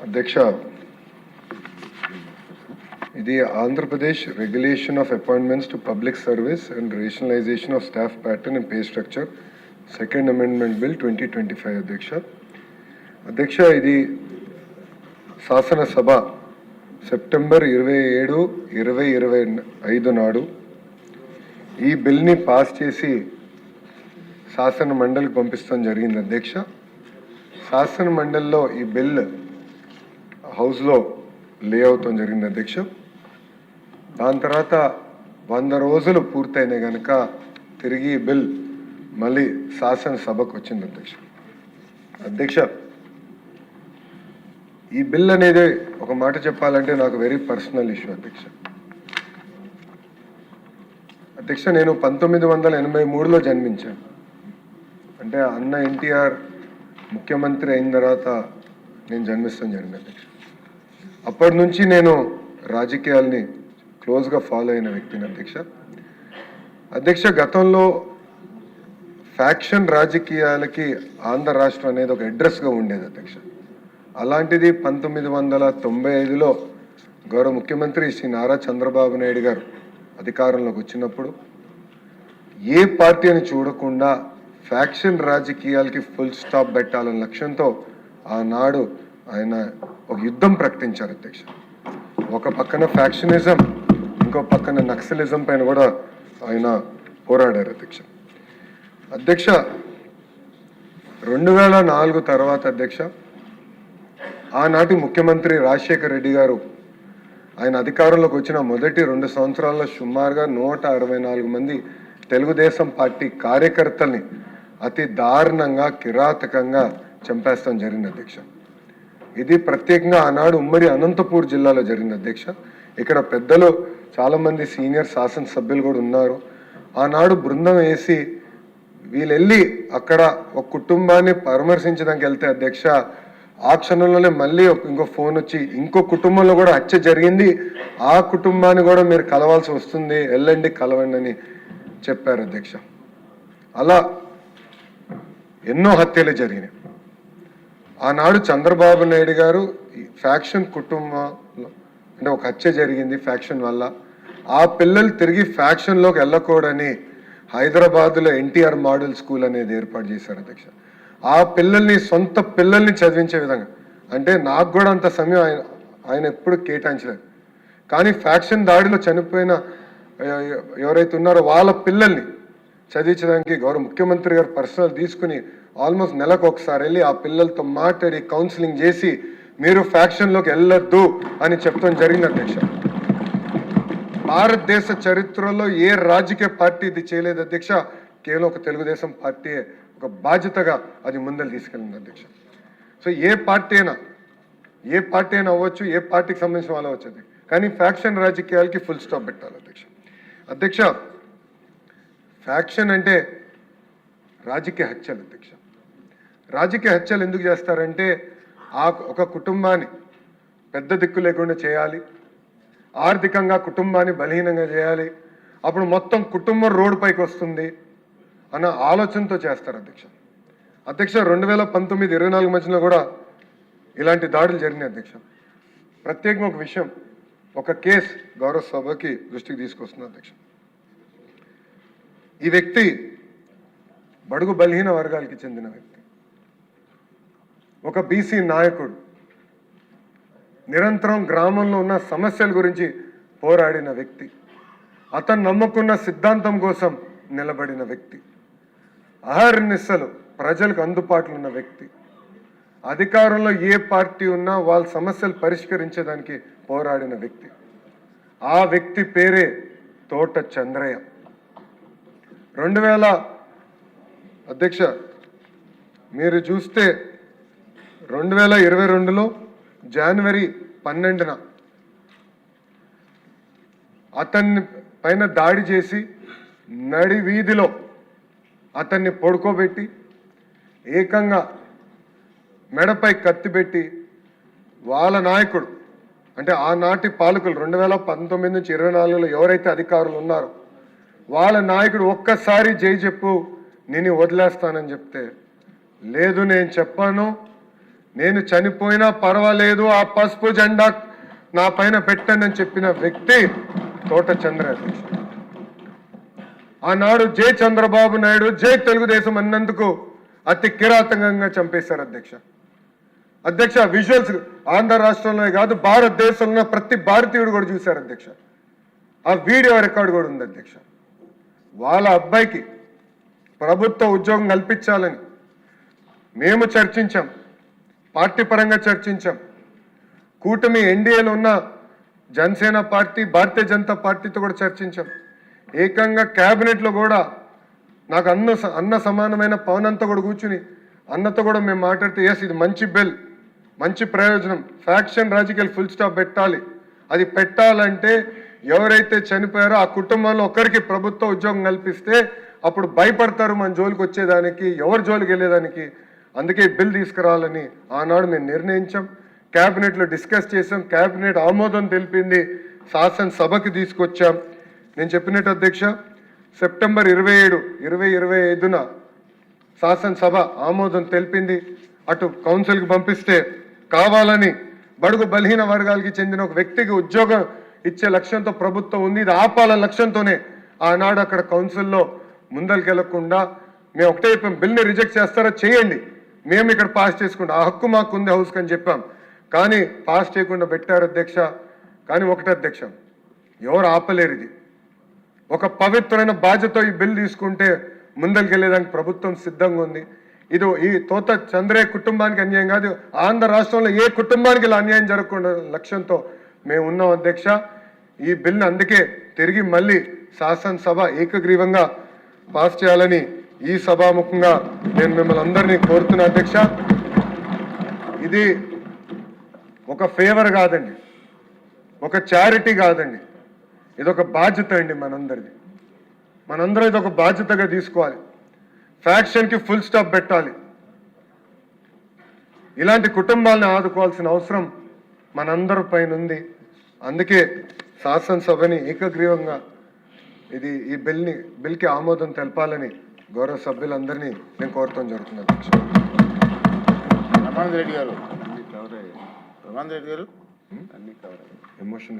అధ్యక్ష, ఇది Andhra Pradesh regulation of appointments to public service and rationalisation of staff pattern and pay structure second amendment bill 2025. అధ్యక్ష, ఇది శాసనసభ September 27, 2025 నాడు ఈ బిల్ని పాస్ చేసి శాసన మండలికి పంపిస్తాం జరిగింది. అధ్యక్ష, శాసన మండలిలో ఈ బిల్ హౌస్లో లే అవుతాం జరిగింది. అధ్యక్ష, దాని తర్వాత 100 రోజులు పూర్తయిన కనుక తిరిగి ఈ బిల్ మళ్ళీ శాసనసభకు వచ్చింది. అధ్యక్ష, ఈ బిల్ అనేది ఒక మాట చెప్పాలంటే నాకు వెరీ పర్సనల్ ఇష్యూ. అధ్యక్ష, నేను 1983లో జన్మించాను. అంటే అన్న ఎన్టీఆర్ ముఖ్యమంత్రి అయిన తర్వాత నేను జన్మిస్తాను జరిగింది. అప్పటి నుంచి నేను రాజకీయాల్ని క్లోజ్గా ఫాలో అయిన వ్యక్తిని. అధ్యక్ష, గతంలో ఫ్యాక్షన్ రాజకీయాలకి ఆంధ్ర రాష్ట్రం అనేది ఒక అడ్రస్గా ఉండేది. అధ్యక్ష, అలాంటిది 1995లో గౌరవ ముఖ్యమంత్రి శ్రీ నారా చంద్రబాబు నాయుడు గారు అధికారంలోకి వచ్చినప్పుడు ఏ పార్టీని చూడకుండా ఫ్యాక్షన్ రాజకీయాలకి ఫుల్ స్టాప్ పెట్టాలన్న లక్ష్యంతో ఆనాడు ఆయన ఒక యుద్ధం ప్రకటించారు. అధ్యక్ష, ఒక పక్కన ఫ్యాక్షనిజం, ఇంకో పక్కన నక్సలిజం పైన కూడా ఆయన పోరాడారు. అధ్యక్ష, 2004 తర్వాత అధ్యక్ష, ఆనాటి ముఖ్యమంత్రి రాజశేఖర రెడ్డి గారు ఆయన అధికారంలోకి వచ్చిన మొదటి 2 సంవత్సరాల్లో సుమారుగా 164 మంది తెలుగుదేశం పార్టీ కార్యకర్తల్ని అతి దారుణంగా కిరాతకంగా చంపేస్తాం జరిగింది. అధ్యక్ష, ఇది ప్రత్యేకంగా ఆనాడు ఉమ్మడి అనంతపూర్ జిల్లాలో జరిగింది. అధ్యక్ష, ఇక్కడ పెద్దలు చాలామంది సీనియర్ శాసనసభ్యులు కూడా ఉన్నారు. ఆనాడు బృందం వేసి వీళ్ళు వెళ్ళి అక్కడ ఒక కుటుంబాన్ని పరామర్శించడానికి వెళ్తే అధ్యక్ష, ఆ క్షణంలోనే మళ్ళీ ఇంకో ఫోన్ వచ్చి ఇంకో కుటుంబంలో కూడా హత్య జరిగింది, ఆ కుటుంబాన్ని కూడా మీరు కలవాల్సి వస్తుంది, వెళ్ళండి కలవండి అని చెప్పారు. అధ్యక్ష, అలా ఎన్నో హత్యలు జరిగినాయి. ఆనాడు చంద్రబాబు నాయుడు గారు ఫ్యాక్షన్ కుటుంబంలో అంటే ఒక హత్య జరిగింది ఫ్యాక్షన్ వల్ల, ఆ పిల్లలు తిరిగి ఫ్యాక్షన్లోకి వెళ్ళకూడని హైదరాబాద్లో ఎన్టీఆర్ మోడల్ స్కూల్ అనేది ఏర్పాటు చేశారు. అధ్యక్ష, ఆ పిల్లల్ని సొంత పిల్లల్ని చదివించే విధంగా, అంటే నాకు కూడా అంత సమయం ఆయన ఎప్పుడు కేటాయించలేదు, కానీ ఫ్యాక్షన్ దాడిలో చనిపోయిన ఎవరైతే ఉన్నారో వాళ్ళ పిల్లల్ని చదివించడానికి గౌరవ ముఖ్యమంత్రి గారు పర్సనల్ తీసుకుని ఆల్మోస్ట్ నెలకు ఒకసారి వెళ్ళి ఆ పిల్లలతో మాట్లాడి కౌన్సిలింగ్ చేసి మీరు ఫ్యాక్షన్లోకి వెళ్ళొద్దు అని చెప్తాం జరిగింది. అధ్యక్ష, భారతదేశ చరిత్రలో ఏ రాజకీయ పార్టీ ఇది చేయలేదు. అధ్యక్ష, కేవలం ఒక తెలుగుదేశం పార్టీ ఒక బాధ్యతగా అది ముందలు తీసుకెళ్ళింది. అధ్యక్ష, సో ఏ పార్టీ అయినా అవ్వచ్చు, ఏ పార్టీకి సంబంధించిన వాళ్ళు అవ్వచ్చు, కానీ ఫ్యాక్షన్ రాజకీయాలకి ఫుల్ స్టాప్ పెట్టాలి. అధ్యక్ష, ఫ్యాక్షన్ అంటే రాజకీయ హత్యలు. అధ్యక్ష, రాజకీయ హత్యలు ఎందుకు చేస్తారంటే ఆ ఒక కుటుంబాన్ని పెద్ద దిక్కు లేకుండా చేయాలి, ఆర్థికంగా కుటుంబాన్ని బలహీనంగా చేయాలి, అప్పుడు మొత్తం కుటుంబం రోడ్డు పైకి వస్తుంది అన్న ఆలోచనతో చేస్తారు. అధ్యక్ష, 2019, 24 మధ్యలో కూడా ఇలాంటి దాడులు జరిగినాయి. అధ్యక్ష, ప్రత్యేకంగా ఒక విషయం, ఒక కేసు గౌరవ సభకి దృష్టికి తీసుకొస్తుంది. అధ్యక్ష, ఈ వ్యక్తి బడుగు బలహీన వర్గాలకి చెందిన వ్యక్తి, ఒక బీసీ నాయకుడు, నిరంతరం గ్రామంలో ఉన్న సమస్యల గురించి పోరాడిన వ్యక్తి, అతను నమ్ముకున్న సిద్ధాంతం కోసం నిలబడిన వ్యక్తి, అహర్నిశలు ప్రజలకు అందుబాటులో ఉన్న వ్యక్తి, అధికారంలో ఏ పార్టీ ఉన్నా వాళ్ళ సమస్యలు పరిష్కరించడానికి పోరాడిన వ్యక్తి, ఆ వ్యక్తి పేరే తోట చంద్రయ్య. 2000 అధ్యక్ష, మీరు చూస్తే 2022లో జనవరి 12న అతన్ని పైన దాడి చేసి నడి వీధిలో అతన్ని పడుకోబెట్టి ఏకంగా మెడపై కత్తి పెట్టి వాళ్ళ నాయకుడు అంటే ఆనాటి పాలకులు 2019 నుంచి 24లో ఎవరైతే అధికారులు ఉన్నారో వాళ్ళ నాయకుడు ఒక్కసారి జై చెప్పు నేను వదిలేస్తానని చెప్తే లేదు నేను చెప్పాను నేను చనిపోయినా పర్వాలేదు, ఆ పసుపు జెండా నా పైన పెట్టండి అని చెప్పిన వ్యక్తి తోట చంద్ర అధ్యక్ష. ఆనాడు జై చంద్రబాబు నాయుడు, జై తెలుగుదేశం అన్నందుకు అతి కిరాతకంగా చంపేశారు అధ్యక్ష. అధ్యక్ష విజువల్స్ ఆంధ్ర రాష్ట్రంలో కాదు, భారతదేశంలో ప్రతి భారతీయుడు కూడా చూశారు అధ్యక్ష. ఆ వీడియో రికార్డు కూడా ఉంది అధ్యక్ష. వాళ్ళ అబ్బాయికి ప్రభుత్వ ఉద్యోగం కల్పించాలని మేము చర్చించాం, పార్టీ పరంగా చర్చించాం. కూటమి ఎన్డీఏలో ఉన్న జనసేన పార్టీ, భారతీయ జనతా పార్టీతో కూడా చర్చించాం. ఏకంగా క్యాబినెట్లో కూడా నాకు అన్న సమానమైన పవన్ అంతా కూడా కూర్చుని అన్నతో కూడా మేము మాట్లాడితే, ఎస్ ఇది మంచి బిల్, మంచి ప్రయోజనం, ఫ్యాక్షన్ రాజకీయాలు ఫుల్ స్టాప్ పెట్టాలి. అది పెట్టాలంటే ఎవరైతే చనిపోయారో ఆ కుటుంబంలో ఒకరికి ప్రభుత్వ ఉద్యోగం కల్పిస్తే అప్పుడు భయపడతారు మన జోలికి వచ్చేదానికి, ఎవరి జోలికి వెళ్ళేదానికి. అందుకే బిల్ తీసుకురావాలని ఆనాడు మేము నిర్ణయించాం. క్యాబినెట్లో డిస్కస్ చేసాం, క్యాబినెట్ ఆమోదం తెలిపింది, శాసనసభకి తీసుకొచ్చాం. నేను చెప్పినట్టు అధ్యక్ష, సెప్టెంబర్ 27, 2025న శాసనసభ ఆమోదం తెలిపింది. అటు కౌన్సిల్కి పంపిస్తే కావాలని బడుగు బలహీన వర్గాలకి చెందిన ఒక వ్యక్తికి ఉద్యోగం ఇచ్చే లక్ష్యంతో ప్రభుత్వం ఉంది. ఇది ఆపాలన్న లక్ష్యంతోనే ఆనాడు అక్కడ కౌన్సిల్లో ముందరికెళ్లకుండా మేము ఒకటే చెప్పాం, బిల్ని రిజెక్ట్ చేస్తారా చేయండి, మేము ఇక్కడ పాస్ చేసుకుంటాం, ఆ హక్కు మాకు ఉంది హౌస్కి అని చెప్పాం. కానీ పాస్ చేయకుండా పెట్టారు అధ్యక్ష. కానీ ఒకటే అధ్యక్ష, ఎవరు ఆపలేరు. ఇది ఒక పవిత్రమైన బాధ్యత. ఈ బిల్ తీసుకుంటే ముందరికెళ్ళేదానికి ప్రభుత్వం సిద్ధంగా ఉంది. ఇది ఈ తోట చంద్రయ్య కుటుంబానికి అన్యాయం కాదు, ఆంధ్ర రాష్ట్రంలో ఏ కుటుంబానికి ఇలా అన్యాయం జరగకుండా లక్ష్యంతో మేము ఉన్నాం అధ్యక్ష. ఈ బిల్ని అందుకే తిరిగి మళ్ళీ శాసనసభ ఏకగ్రీవంగా పాస్ చేయాలని ఈ సభాముఖంగా నేను మిమ్మల్ని అందరినీ కోరుతున్నా అధ్యక్ష. ఇది ఒక ఫేవర్ కాదండి, ఒక చారిటీ కాదండి, ఇది ఒక బాధ్యత అండి మనందరిది. మనందరం ఇది ఒక బాధ్యతగా తీసుకోవాలి. ఫ్యాక్షన్కి ఫుల్ స్టాప్ పెట్టాలి. ఇలాంటి కుటుంబాలను ఆదుకోవాల్సిన అవసరం మనందరి పైన ఉంది. అందుకే శాసనసభని ఏకగ్రీవంగా ఈ బిల్కి ఆమోదం తెలపాలని గౌరవ సభ్యులందరినీ నేను కోరటం జరుగుతుంది అధ్యక్ష. రమానంద్ రెడ్డి గారు, ఎమోషన్